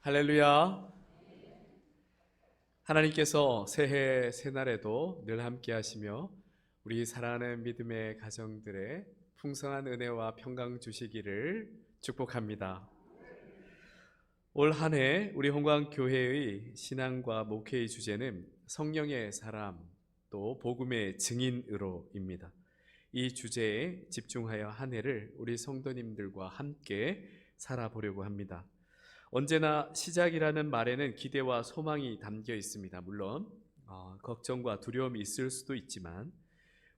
할렐루야. 하나님께서 새해 새날에도 늘 함께 하시며 우리 사랑하는 믿음의 가정들의 풍성한 은혜와 평강 주시기를 축복합니다. 올 한 해 우리 홍광교회의 신앙과 목회의 주제는 성령의 사람 또 복음의 증인으로입니다. 이 주제에 집중하여 한 해를 우리 성도님들과 함께 살아보려고 합니다. 언제나 시작이라는 말에는 기대와 소망이 담겨 있습니다. 물론 걱정과 두려움이 있을 수도 있지만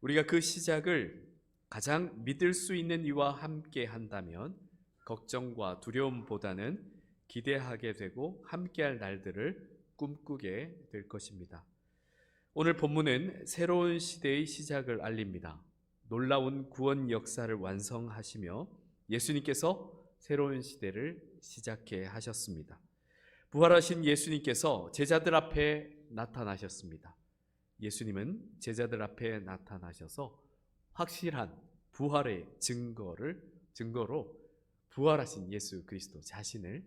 우리가 그 시작을 가장 믿을 수 있는 이와 함께 한다면 걱정과 두려움보다는 기대하게 되고 함께할 날들을 꿈꾸게 될 것입니다. 오늘 본문은 새로운 시대의 시작을 알립니다. 놀라운 구원 역사를 완성하시며 예수님께서 새로운 시대를 시작해 하셨습니다. 부활하신 예수님께서 제자들 앞에 나타나셨습니다. 예수님은 제자들 앞에 나타나셔서 확실한 부활의 증거로 부활하신 예수 그리스도 자신을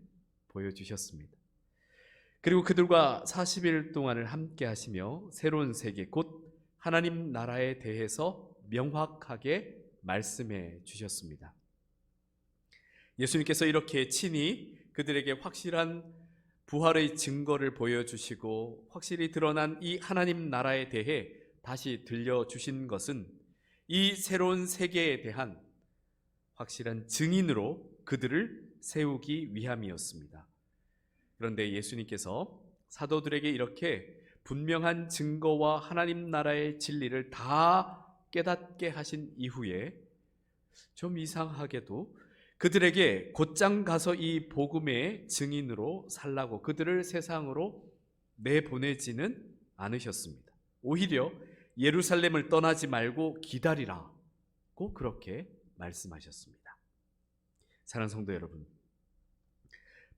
보여주셨습니다. 그리고 그들과 40일 동안을 함께 하시며 새로운 세계 곧 하나님 나라에 대해서 명확하게 말씀해 주셨습니다. 예수님께서 이렇게 친히 그들에게 확실한 부활의 증거를 보여주시고 확실히 드러난 이 하나님 나라에 대해 다시 들려주신 것은 이 새로운 세계에 대한 확실한 증인으로 그들을 세우기 위함이었습니다. 그런데 예수님께서 사도들에게 이렇게 분명한 증거와 하나님 나라의 진리를 다 깨닫게 하신 이후에 좀 이상하게도 그들에게 곧장 가서 이 복음의 증인으로 살라고 그들을 세상으로 내보내지는 않으셨습니다. 오히려 예루살렘을 떠나지 말고 기다리라고 그렇게 말씀하셨습니다. 사랑하는 성도 여러분,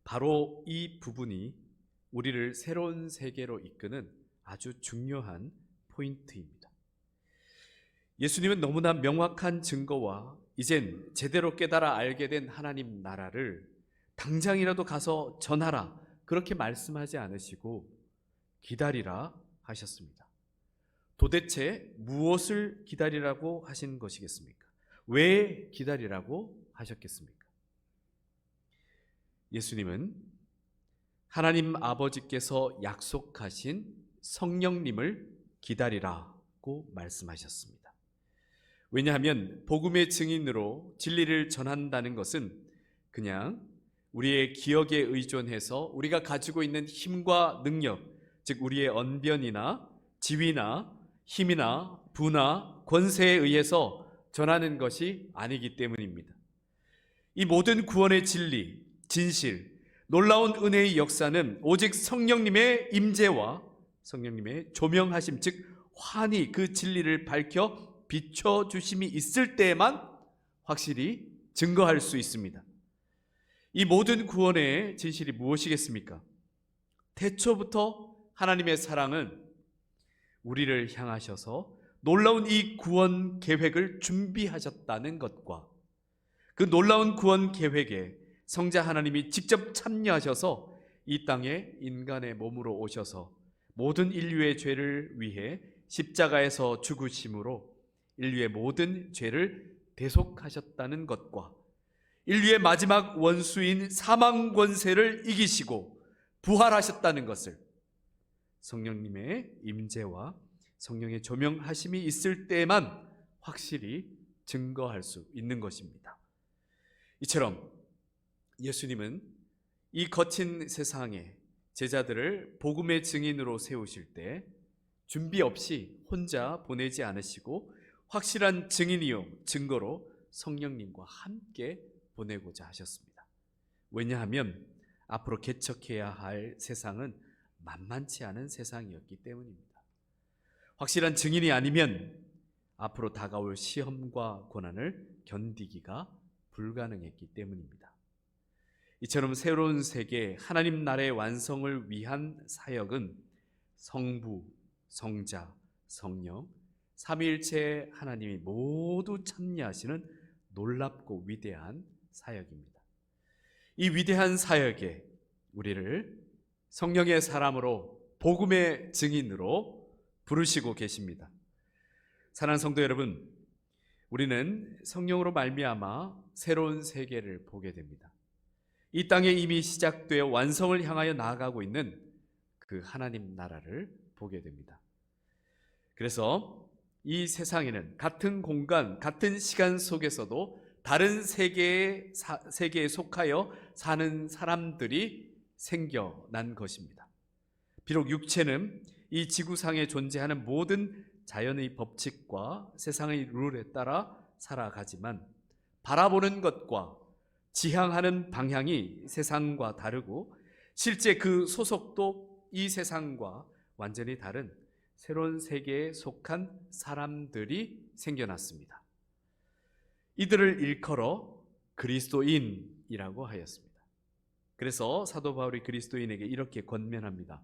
바로 이 부분이 우리를 새로운 세계로 이끄는 아주 중요한 포인트입니다. 예수님은 너무나 명확한 증거와 이젠 제대로 깨달아 알게 된 하나님 나라를 당장이라도 가서 전하라 그렇게 말씀하지 않으시고 기다리라 하셨습니다. 도대체 무엇을 기다리라고 하신 것이겠습니까? 왜 기다리라고 하셨겠습니까? 예수님은 하나님 아버지께서 약속하신 성령님을 기다리라고 말씀하셨습니다. 왜냐하면 복음의 증인으로 진리를 전한다는 것은 그냥 우리의 기억에 의존해서 우리가 가지고 있는 힘과 능력, 즉 우리의 언변이나 지위나 힘이나 부나 권세에 의해서 전하는 것이 아니기 때문입니다. 이 모든 구원의 진리, 진실, 놀라운 은혜의 역사는 오직 성령님의 임재와 성령님의 조명하심, 즉 환히 그 진리를 밝혀 비춰주심이 있을 때에만 확실히 증거할 수 있습니다. 이 모든 구원의 진실이 무엇이겠습니까? 태초부터 하나님의 사랑은 우리를 향하셔서 놀라운 이 구원 계획을 준비하셨다는 것과 그 놀라운 구원 계획에 성자 하나님이 직접 참여하셔서 이 땅에 인간의 몸으로 오셔서 모든 인류의 죄를 위해 십자가에서 죽으심으로 인류의 모든 죄를 대속하셨다는 것과 인류의 마지막 원수인 사망 권세를 이기시고 부활하셨다는 것을 성령님의 임재와 성령의 조명하심이 있을 때에만 확실히 증거할 수 있는 것입니다. 이처럼 예수님은 이 거친 세상에 제자들을 복음의 증인으로 세우실 때 준비 없이 혼자 보내지 않으시고 확실한 증인이요 증거로 성령님과 함께 보내고자 하셨습니다. 왜냐하면 앞으로 개척해야 할 세상은 만만치 않은 세상이었기 때문입니다. 확실한 증인이 아니면 앞으로 다가올 시험과 고난을 견디기가 불가능했기 때문입니다. 이처럼 새로운 세계 하나님 나라의 완성을 위한 사역은 성부, 성자, 성령 삼위일체 하나님이 모두 참여하시는 놀랍고 위대한 사역입니다. 이 위대한 사역에 우리를 성령의 사람으로 복음의 증인으로 부르시고 계십니다. 사랑하는 성도 여러분, 우리는 성령으로 말미암아 새로운 세계를 보게 됩니다. 이 땅에 이미 시작되어 완성을 향하여 나아가고 있는 그 하나님 나라를 보게 됩니다. 그래서 이 세상에는 같은 공간, 같은 시간 속에서도 다른 세계에 속하여 사는 사람들이 생겨난 것입니다. 비록 육체는 이 지구상에 존재하는 모든 자연의 법칙과 세상의 룰에 따라 살아가지만 바라보는 것과 지향하는 방향이 세상과 다르고 실제 그 소속도 이 세상과 완전히 다른 새로운 세계에 속한 사람들이 생겨났습니다. 이들을 일컬어 그리스도인이라고 하였습니다. 그래서 사도 바울이 그리스도인에게 이렇게 권면합니다.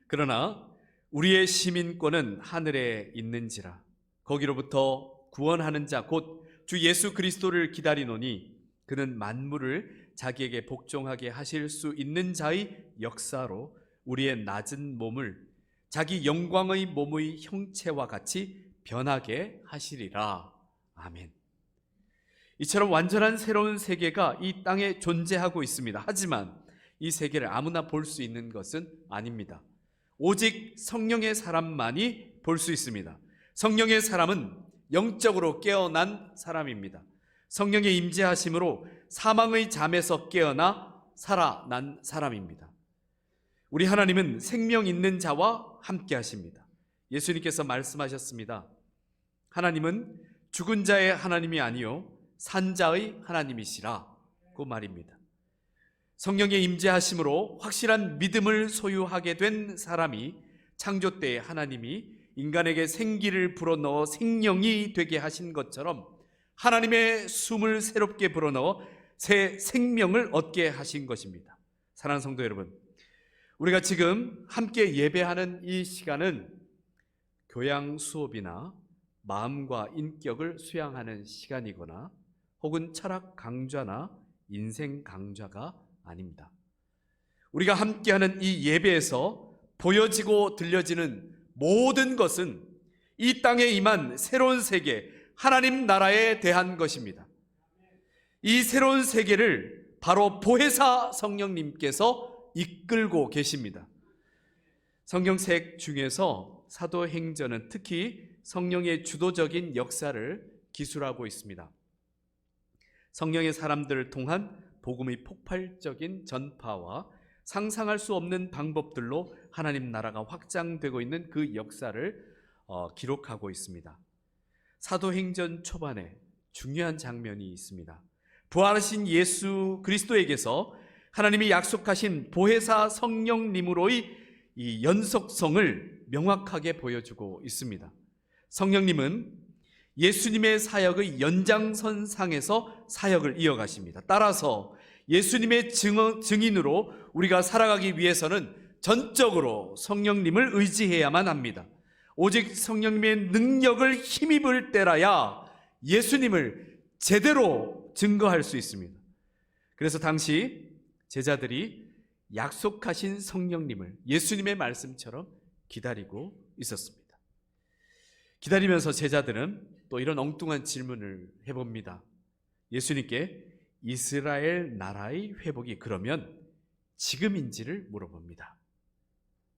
그러나 우리의 시민권은 하늘에 있는지라 거기로부터 구원하는 자 곧 주 예수 그리스도를 기다리노니 그는 만물을 자기에게 복종하게 하실 수 있는 자의 역사로 우리의 낮은 몸을 자기 영광의 몸의 형체와 같이 변하게 하시리라. 아멘. 이처럼 완전한 새로운 세계가 이 땅에 존재하고 있습니다. 하지만 이 세계를 아무나 볼 수 있는 것은 아닙니다. 오직 성령의 사람만이 볼 수 있습니다. 성령의 사람은 영적으로 깨어난 사람입니다. 성령의 임재하심으로 사망의 잠에서 깨어나 살아난 사람입니다. 우리 하나님은 생명 있는 자와 함께 하십니다. 예수님께서 말씀하셨습니다. 하나님은 죽은 자의 하나님이 아니요 산 자의 하나님이시라고 말입니다. 성령의 임재하심으로 확실한 믿음을 소유하게 된 사람이 창조 때에 하나님이 인간에게 생기를 불어넣어 생명이 되게 하신 것처럼 하나님의 숨을 새롭게 불어넣어 새 생명을 얻게 하신 것입니다. 사랑하는 성도 여러분, 우리가 지금 함께 예배하는 이 시간은 교양 수업이나 마음과 인격을 수양하는 시간이거나 혹은 철학 강좌나 인생 강좌가 아닙니다. 우리가 함께하는 이 예배에서 보여지고 들려지는 모든 것은 이 땅에 임한 새로운 세계, 하나님 나라에 대한 것입니다. 이 새로운 세계를 바로 보혜사 성령님께서 이끌고 계십니다. 성경책 중에서 사도행전은 특히 성령의 주도적인 역사를 기술하고 있습니다. 성령의 사람들을 통한 복음의 폭발적인 전파와 상상할 수 없는 방법들로 하나님 나라가 확장되고 있는 그 역사를 기록하고 있습니다. 사도행전 초반에 중요한 장면이 있습니다. 부활하신 예수 그리스도에게서 하나님이 약속하신 보혜사 성령님으로의 이 연속성을 명확하게 보여주고 있습니다. 성령님은 예수님의 사역의 연장선상에서 사역을 이어가십니다. 따라서 예수님의 증인으로 우리가 살아가기 위해서는 전적으로 성령님을 의지해야만 합니다. 오직 성령님의 능력을 힘입을 때라야 예수님을 제대로 증거할 수 있습니다. 그래서 당시 제자들이 약속하신 성령님을 예수님의 말씀처럼 기다리고 있었습니다. 기다리면서 제자들은 또 이런 엉뚱한 질문을 해봅니다. 예수님께 이스라엘 나라의 회복이 그러면 지금인지를 물어봅니다.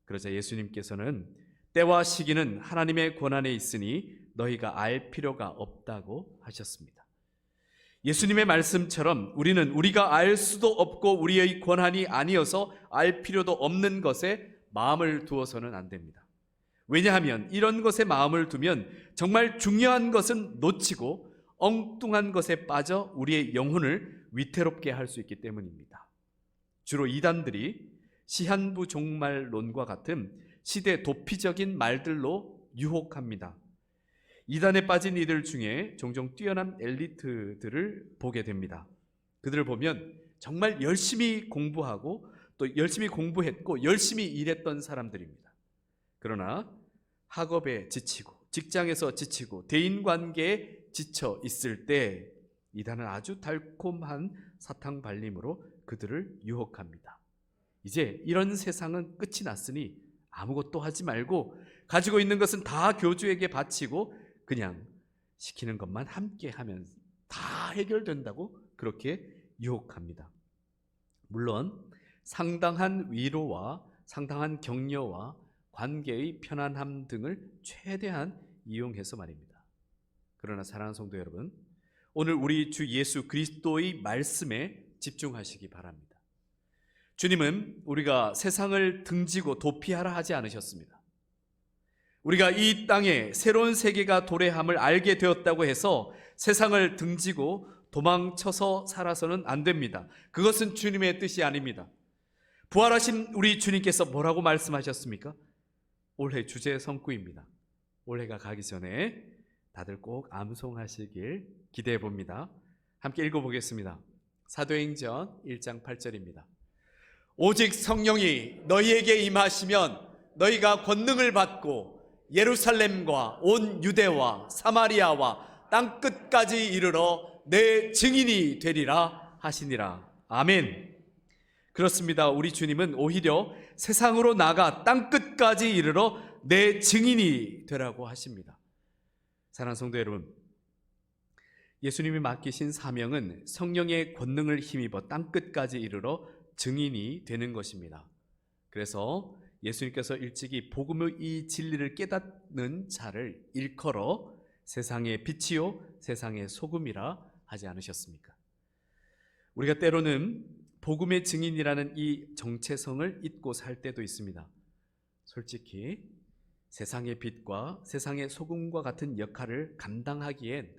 그러자 예수님께서는 때와 시기는 하나님의 권한에 있으니 너희가 알 필요가 없다고 하셨습니다. 예수님의 말씀처럼 우리는 우리가 알 수도 없고 우리의 권한이 아니어서 알 필요도 없는 것에 마음을 두어서는 안 됩니다. 왜냐하면 이런 것에 마음을 두면 정말 중요한 것은 놓치고 엉뚱한 것에 빠져 우리의 영혼을 위태롭게 할 수 있기 때문입니다. 주로 이단들이 시한부 종말론과 같은 시대 도피적인 말들로 유혹합니다. 이단에 빠진 이들 중에 종종 뛰어난 엘리트들을 보게 됩니다. 그들을 보면 정말 열심히 공부하고 또 열심히 공부했고 열심히 일했던 사람들입니다. 그러나 학업에 지치고 직장에서 지치고 대인관계에 지쳐 있을 때 이단은 아주 달콤한 사탕 발림으로 그들을 유혹합니다. 이제 이런 세상은 끝이 났으니 아무것도 하지 말고 가지고 있는 것은 다 교주에게 바치고 그냥 시키는 것만 함께 하면 다 해결된다고 그렇게 유혹합니다. 물론 상당한 위로와 상당한 격려와 관계의 편안함 등을 최대한 이용해서 말입니다. 그러나 사랑하는 성도 여러분, 오늘 우리 주 예수 그리스도의 말씀에 집중하시기 바랍니다. 주님은 우리가 세상을 등지고 도피하라 하지 않으셨습니다. 우리가 이 땅에 새로운 세계가 도래함을 알게 되었다고 해서 세상을 등지고 도망쳐서 살아서는 안 됩니다. 그것은 주님의 뜻이 아닙니다. 부활하신 우리 주님께서 뭐라고 말씀하셨습니까? 올해 주제 성구입니다. 올해가 가기 전에 다들 꼭 암송하시길 기대해 봅니다. 함께 읽어보겠습니다. 사도행전 1장 8절입니다. 오직 성령이 너희에게 임하시면 너희가 권능을 받고 예루살렘과 온 유대와 사마리아와 땅끝까지 이르러 내 증인이 되리라 하시니라. 아멘. 그렇습니다. 우리 주님은 오히려 세상으로 나가 땅끝까지 이르러 내 증인이 되라고 하십니다. 사랑하는 성도 여러분, 예수님이 맡기신 사명은 성령의 권능을 힘입어 땅끝까지 이르러 증인이 되는 것입니다. 그래서 예수님께서 일찍이 복음의 이 진리를 깨닫는 자를 일컬어 세상의 빛이요 세상의 소금이라 하지 않으셨습니까? 우리가 때로는 복음의 증인이라는 이 정체성을 잊고 살 때도 있습니다. 솔직히 세상의 빛과 세상의 소금과 같은 역할을 감당하기엔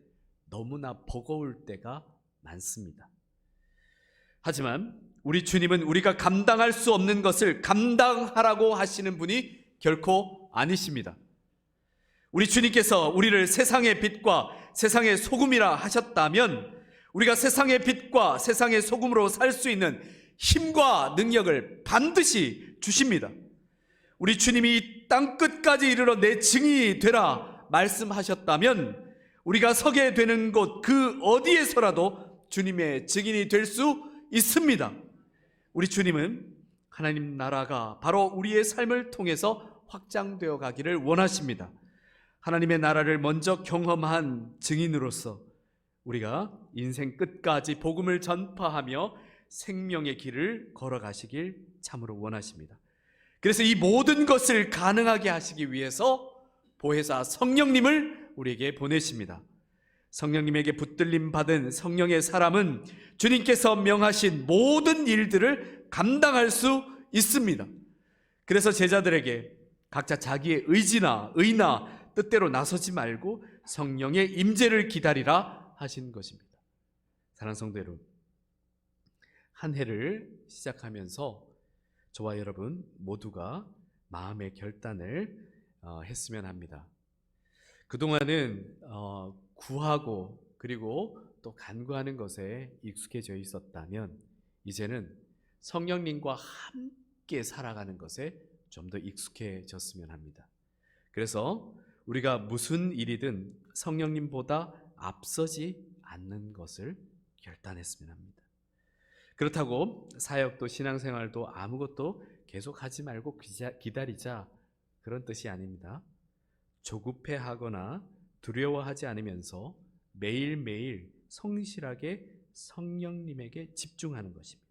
너무나 버거울 때가 많습니다. 하지만 우리 주님은 우리가 감당할 수 없는 것을 감당하라고 하시는 분이 결코 아니십니다. 우리 주님께서 우리를 세상의 빛과 세상의 소금이라 하셨다면 우리가 세상의 빛과 세상의 소금으로 살 수 있는 힘과 능력을 반드시 주십니다. 우리 주님이 이 땅끝까지 이르러 내 증인이 되라 말씀하셨다면 우리가 서게 되는 곳 그 어디에서라도 주님의 증인이 될 수 있습니다. 우리 주님은 하나님 나라가 바로 우리의 삶을 통해서 확장되어 가기를 원하십니다. 하나님의 나라를 먼저 경험한 증인으로서 우리가 인생 끝까지 복음을 전파하며 생명의 길을 걸어가시길 참으로 원하십니다. 그래서 이 모든 것을 가능하게 하시기 위해서 보혜사 성령님을 우리에게 보내십니다. 성령님에게 붙들림 받은 성령의 사람은 주님께서 명하신 모든 일들을 감당할 수 있습니다. 그래서 제자들에게 각자 자기의 의지나 의나 뜻대로 나서지 말고 성령의 임재를 기다리라 하신 것입니다. 사랑하는 성도 여러분, 한 해를 시작하면서 저와 여러분 모두가 마음의 결단을 했으면 합니다. 그동안은 구하고 그리고 또 간구하는 것에 익숙해져 있었다면 이제는 성령님과 함께 살아가는 것에 좀 더 익숙해졌으면 합니다. 그래서 우리가 무슨 일이든 성령님보다 앞서지 않는 것을 결단했으면 합니다. 그렇다고 사역도 신앙생활도 아무것도 계속하지 말고 기다리자 그런 뜻이 아닙니다. 조급해하거나 두려워하지 않으면서 매일매일 성실하게 성령님에게 집중하는 것입니다.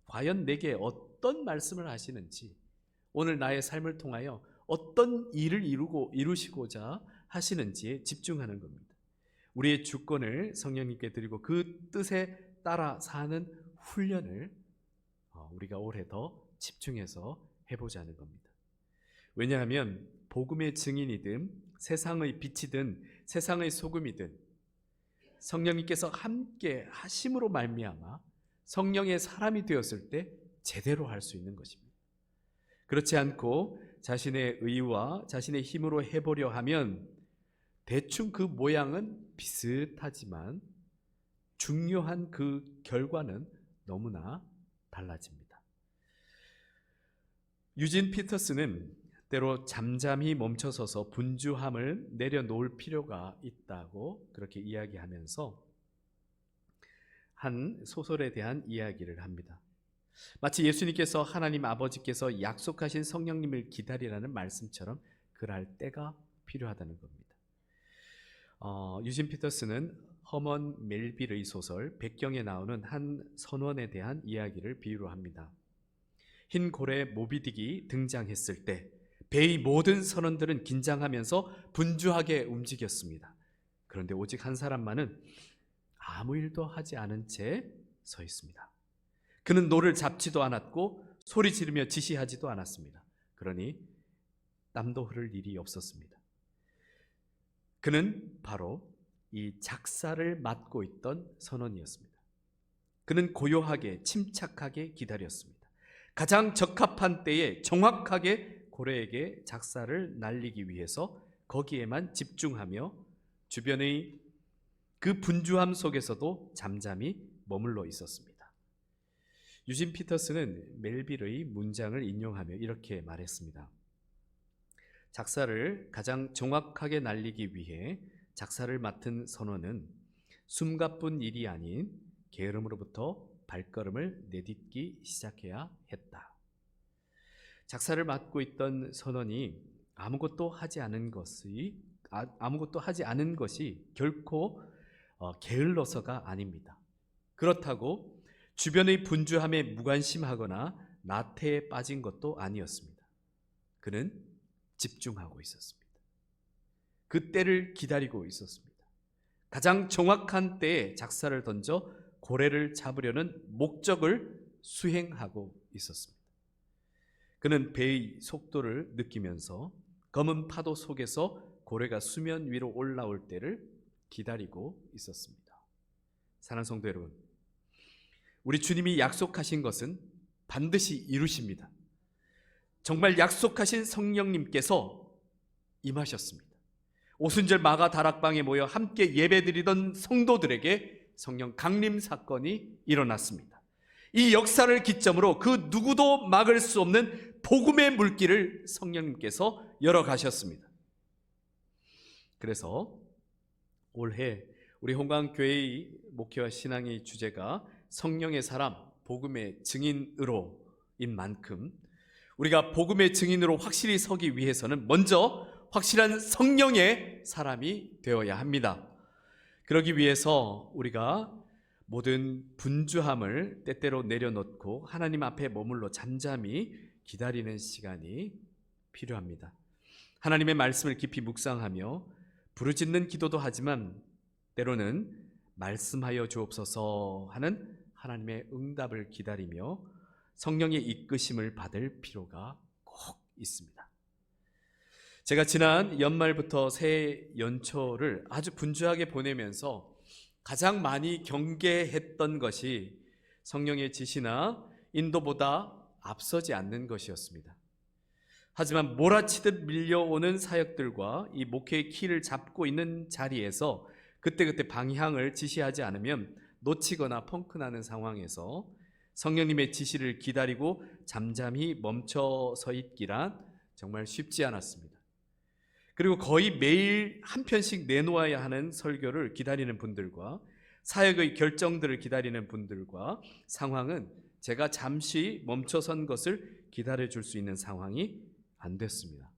과연 내게 어떤 말씀을 하시는지, 오늘 나의 삶을 통하여 어떤 일을 이루시고자 하시는지에 집중하는 겁니다. 우리의 주권을 성령님께 드리고 그 뜻에 따라 사는 훈련을 우리가 올해 더 집중해서 해보자는 겁니다. 왜냐하면 복음의 증인이든 세상의 빛이든 세상의 소금이든 성령님께서 함께 하심으로 말미암아 성령의 사람이 되었을 때 제대로 할 수 있는 것입니다. 그렇지 않고 자신의 의와 자신의 힘으로 해보려 하면 대충 그 모양은 비슷하지만 중요한 그 결과는 너무나 달라집니다. 유진 피터스는 때로 잠잠히 멈춰서서 분주함을 내려놓을 필요가 있다고 그렇게 이야기하면서 한 소설에 대한 이야기를 합니다. 마치 예수님께서 하나님 아버지께서 약속하신 성령님을 기다리라는 말씀처럼 그럴 때가 필요하다는 겁니다. 유진 피터스는 허먼 멜빌의 소설 백경에 나오는 한 선원에 대한 이야기를 비유로 합니다. 흰 고래 모비딕이 등장했을 때 배의 모든 선원들은 긴장하면서 분주하게 움직였습니다. 그런데 오직 한 사람만은 아무 일도 하지 않은 채 서 있습니다. 그는 노를 잡지도 않았고 소리 지르며 지시하지도 않았습니다. 그러니 땀도 흐를 일이 없었습니다. 그는 바로 이 작사를 맡고 있던 선원이었습니다. 그는 고요하게 침착하게 기다렸습니다. 가장 적합한 때에 정확하게 고래에게 작사를 날리기 위해서 거기에만 집중하며 주변의 그 분주함 속에서도 잠잠히 머물러 있었습니다. 유진 피터스는 멜빌의 문장을 인용하며 이렇게 말했습니다. 작사를 가장 정확하게 날리기 위해 작사를 맡은 선원은 숨가쁜 일이 아닌 게으름으로부터 발걸음을 내딛기 시작해야 했다. 작사를 맡고 있던 선원이 아무것도 하지 않은 것이 결코 게을러서가 아닙니다. 그렇다고 주변의 분주함에 무관심하거나 나태에 빠진 것도 아니었습니다. 그는 집중하고 있었습니다. 그 때를 기다리고 있었습니다. 가장 정확한 때에 작사를 던져 고래를 잡으려는 목적을 수행하고 있었습니다. 그는 배의 속도를 느끼면서 검은 파도 속에서 고래가 수면 위로 올라올 때를 기다리고 있었습니다. 사랑하는 성도 여러분, 우리 주님이 약속하신 것은 반드시 이루십니다. 정말 약속하신 성령님께서 임하셨습니다. 오순절 마가 다락방에 모여 함께 예배드리던 성도들에게 성령 강림 사건이 일어났습니다. 이 역사를 기점으로 그 누구도 막을 수 없는 복음의 물길을 성령님께서 열어가셨습니다. 그래서 올해 우리 홍강교회의 목회와 신앙의 주제가 성령의 사람, 복음의 증인으로인 만큼 우리가 복음의 증인으로 확실히 서기 위해서는 먼저 확실한 성령의 사람이 되어야 합니다. 그러기 위해서 우리가 모든 분주함을 때때로 내려놓고 하나님 앞에 머물러 잠잠히 기다리는 시간이 필요합니다. 하나님의 말씀을 깊이 묵상하며 부르짖는 기도도 하지만 때로는 말씀하여 주옵소서 하는 하나님의 응답을 기다리며 성령의 이끄심을 받을 필요가 꼭 있습니다. 제가 지난 연말부터 새해 연초를 아주 분주하게 보내면서 가장 많이 경계했던 것이 성령의 지시나 인도보다 앞서지 않는 것이었습니다. 하지만 몰아치듯 밀려오는 사역들과 이 목회의 키를 잡고 있는 자리에서 그때그때 방향을 지시하지 않으면 놓치거나 펑크나는 상황에서 성령님의 지시를 기다리고 잠잠히 멈춰서 있기란 정말 쉽지 않았습니다. 그리고 거의 매일 한 편씩 내놓아야 하는 설교를 기다리는 분들과 사역의 결정들을 기다리는 분들과 상황은 제가 잠시 멈춰선 것을 기다려줄 수 있는 상황이 안 됐습니다.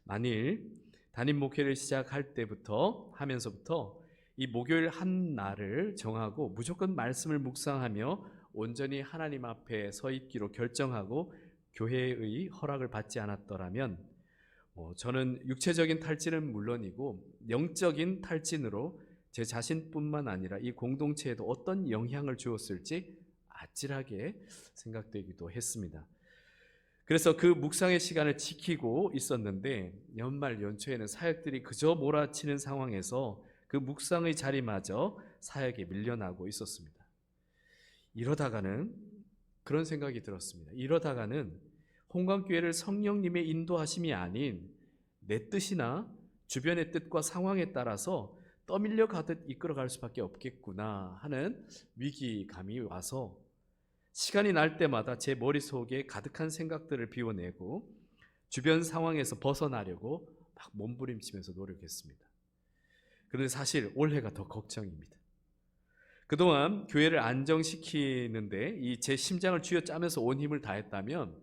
만일 담임 목회를 시작할 때부터 하면서부터 이 목요일 한 날을 정하고 무조건 말씀을 묵상하며 온전히 하나님 앞에 서 있기로 결정하고 교회의 허락을 받지 않았더라면 저는 육체적인 탈진은 물론이고 영적인 탈진으로 제 자신뿐만 아니라 이 공동체에도 어떤 영향을 주었을지 아찔하게 생각되기도 했습니다. 그래서 그 묵상의 시간을 지키고 있었는데 연말 연초에는 사역들이 그저 몰아치는 상황에서 그 묵상의 자리마저 사역에 밀려나고 있었습니다. 이러다가는 그런 생각이 들었습니다. 이러다가는 홍강교회를 성령님의 인도하심이 아닌 내 뜻이나 주변의 뜻과 상황에 따라서 떠밀려 가듯 이끌어갈 수밖에 없겠구나 하는 위기감이 와서 시간이 날 때마다 제 머릿속에 가득한 생각들을 비워내고 주변 상황에서 벗어나려고 막 몸부림치면서 노력했습니다. 그런데 사실 올해가 더 걱정입니다. 그동안 교회를 안정시키는데 이 제 심장을 쥐어짜면서 온 힘을 다했다면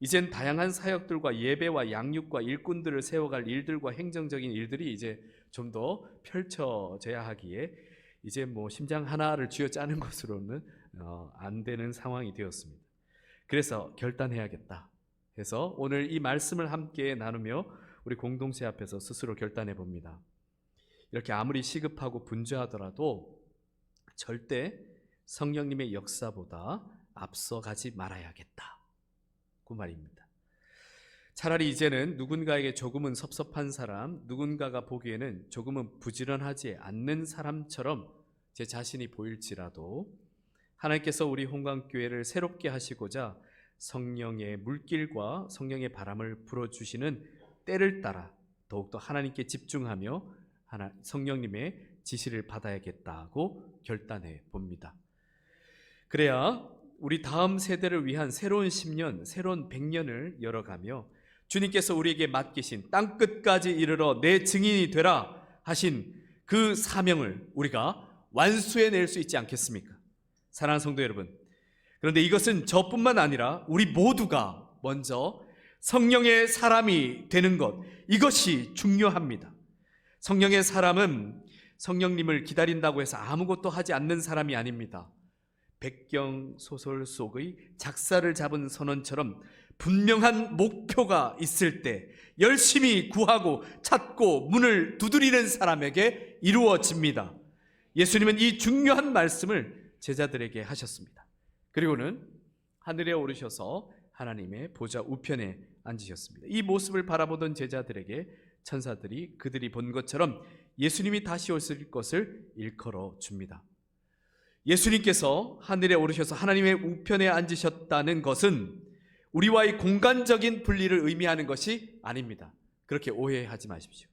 이젠 다양한 사역들과 예배와 양육과 일꾼들을 세워갈 일들과 행정적인 일들이 이제 좀 더 펼쳐져야 하기에 이제 뭐 심장 하나를 쥐어짜는 것으로는 안 되는 상황이 되었습니다. 그래서 결단해야겠다 해서 오늘 이 말씀을 함께 나누며 우리 공동체 앞에서 스스로 결단해 봅니다. 이렇게 아무리 시급하고 분주하더라도 절대 성령님의 역사보다 앞서가지 말아야겠다 그 말입니다. 차라리 이제는 누군가에게 조금은 섭섭한 사람, 누군가가 보기에는 조금은 부지런하지 않는 사람처럼 제 자신이 보일지라도 하나님께서 우리 홍강교회를 새롭게 하시고자 성령의 물길과 성령의 바람을 불어주시는 때를 따라 더욱더 하나님께 집중하며 성령님의 지시를 받아야겠다고 결단해 봅니다. 그래야 우리 다음 세대를 위한 새로운 10년, 새로운 100년을 열어가며 주님께서 우리에게 맡기신 땅끝까지 이르러 내 증인이 되라 하신 그 사명을 우리가 완수해낼 수 있지 않겠습니까? 사랑하는 성도 여러분, 그런데 이것은 저뿐만 아니라 우리 모두가 먼저 성령의 사람이 되는 것, 이것이 중요합니다. 성령의 사람은 성령님을 기다린다고 해서 아무것도 하지 않는 사람이 아닙니다. 백경 소설 속의 작사를 잡은 선원처럼 분명한 목표가 있을 때 열심히 구하고 찾고 문을 두드리는 사람에게 이루어집니다. 예수님은 이 중요한 말씀을 제자들에게 하셨습니다. 그리고는 하늘에 오르셔서 하나님의 보좌 우편에 앉으셨습니다. 이 모습을 바라보던 제자들에게 천사들이 그들이 본 것처럼 예수님이 다시 오실 것을 일컬어 줍니다. 예수님께서 하늘에 오르셔서 하나님의 우편에 앉으셨다는 것은 우리와의 공간적인 분리를 의미하는 것이 아닙니다. 그렇게 오해하지 마십시오.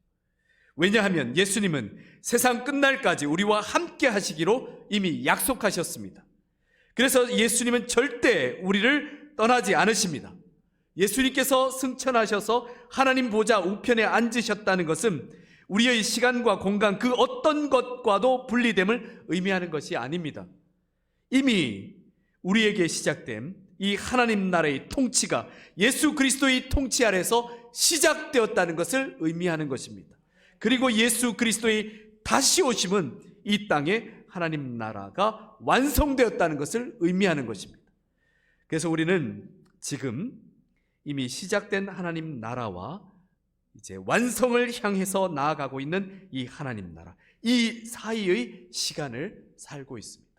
왜냐하면 예수님은 세상 끝날까지 우리와 함께 하시기로 이미 약속하셨습니다. 그래서 예수님은 절대 우리를 떠나지 않으십니다. 예수님께서 승천하셔서 하나님 보좌 우편에 앉으셨다는 것은 우리의 시간과 공간 그 어떤 것과도 분리됨을 의미하는 것이 아닙니다. 이미 우리에게 시작된 이 하나님 나라의 통치가 예수 그리스도의 통치 아래서 시작되었다는 것을 의미하는 것입니다. 그리고 예수 그리스도의 다시 오심은 이 땅에 하나님 나라가 완성되었다는 것을 의미하는 것입니다. 그래서 우리는 지금 이미 시작된 하나님 나라와 이제 완성을 향해서 나아가고 있는 이 하나님 나라, 이 사이의 시간을 살고 있습니다.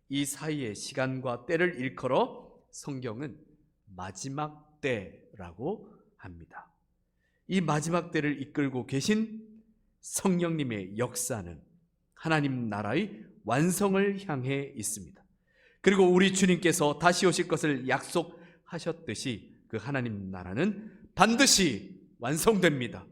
이 사이의 시간과 때를 일컬어 성경은 마지막 때라고 합니다. 이 마지막 때를 이끌고 계신 성령님의 역사는 하나님 나라의 완성을 향해 있습니다. 그리고 우리 주님께서 다시 오실 것을 약속하셨듯이 그 하나님 나라는 반드시 완성됩니다.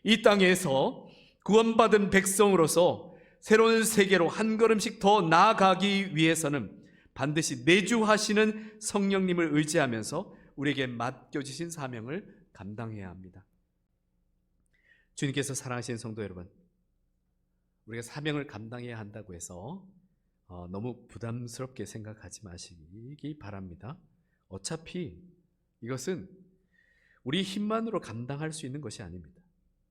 이 땅에서 구원받은 백성으로서 새로운 세계로 한 걸음씩 더 나아가기 위해서는 반드시 내주하시는 성령님을 의지하면서 우리에게 맡겨주신 사명을 감당해야 합니다. 주님께서 사랑하시는 성도 여러분, 우리가 사명을 감당해야 한다고 해서 너무 부담스럽게 생각하지 마시기 바랍니다. 어차피 이것은 우리 힘만으로 감당할 수 있는 것이 아닙니다.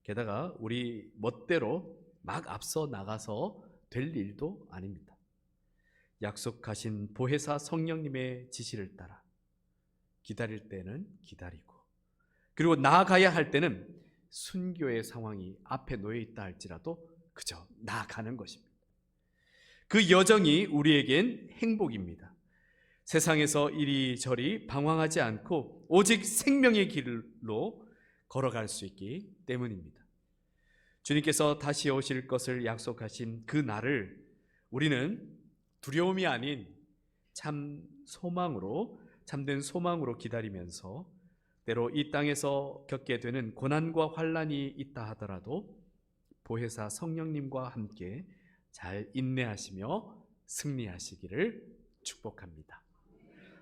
게다가 우리 멋대로 막 앞서 나가서 될 일도 아닙니다. 약속하신 보혜사 성령님의 지시를 따라 기다릴 때는 기다리고, 그리고 나아가야 할 때는 순교의 상황이 앞에 놓여 있다 할지라도 그저 나아가는 것입니다. 그 여정이 우리에겐 행복입니다. 세상에서 이리저리 방황하지 않고 오직 생명의 길로 걸어갈 수 있기 때문입니다. 주님께서 다시 오실 것을 약속하신 그 날을 우리는 두려움이 아닌 참된 소망으로 기다리면서 때로 이 땅에서 겪게 되는 고난과 환난이 있다 하더라도 보혜사 성령님과 함께 잘 인내하시며 승리하시기를 축복합니다.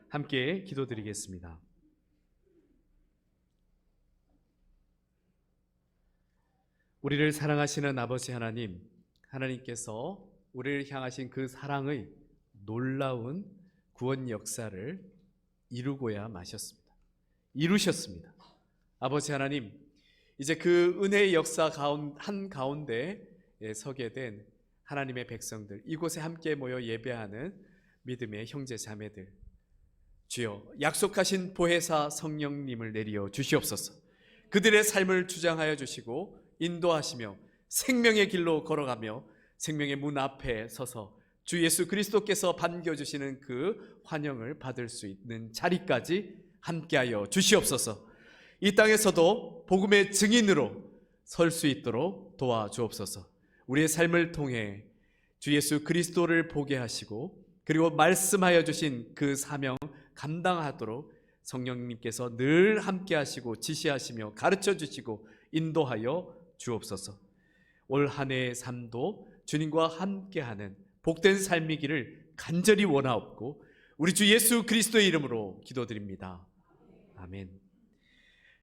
함께 기도드리겠습니다. 우리를 사랑하시는 아버지 하나님, 하나님께서 우리를 향하신 그 사랑의 놀라운 구원 역사를 이루고야 마셨습니다. 이루셨습니다. 아버지 하나님, 이제 그 은혜의 역사 한가운데 서게 된 하나님의 백성들, 이곳에 함께 모여 예배하는 믿음의 형제 자매들, 주여 약속하신 보혜사 성령님을 내리어 주시옵소서. 그들의 삶을 주장하여 주시고 인도하시며 생명의 길로 걸어가며 생명의 문 앞에 서서 주 예수 그리스도께서 반겨주시는 그 환영을 받을 수 있는 자리까지 함께하여 주시옵소서. 이 땅에서도 복음의 증인으로 설 수 있도록 도와주옵소서. 우리의 삶을 통해 주 예수 그리스도를 보게 하시고 그리고 말씀하여 주신 그 사명 감당하도록 성령님께서 늘 함께 하시고 지시하시며 가르쳐 주시고 인도하여 주옵소서. 올 한 해의 삶도 주님과 함께하는 복된 삶이기를 간절히 원하옵고 우리 주 예수 그리스도의 이름으로 기도드립니다. 아멘.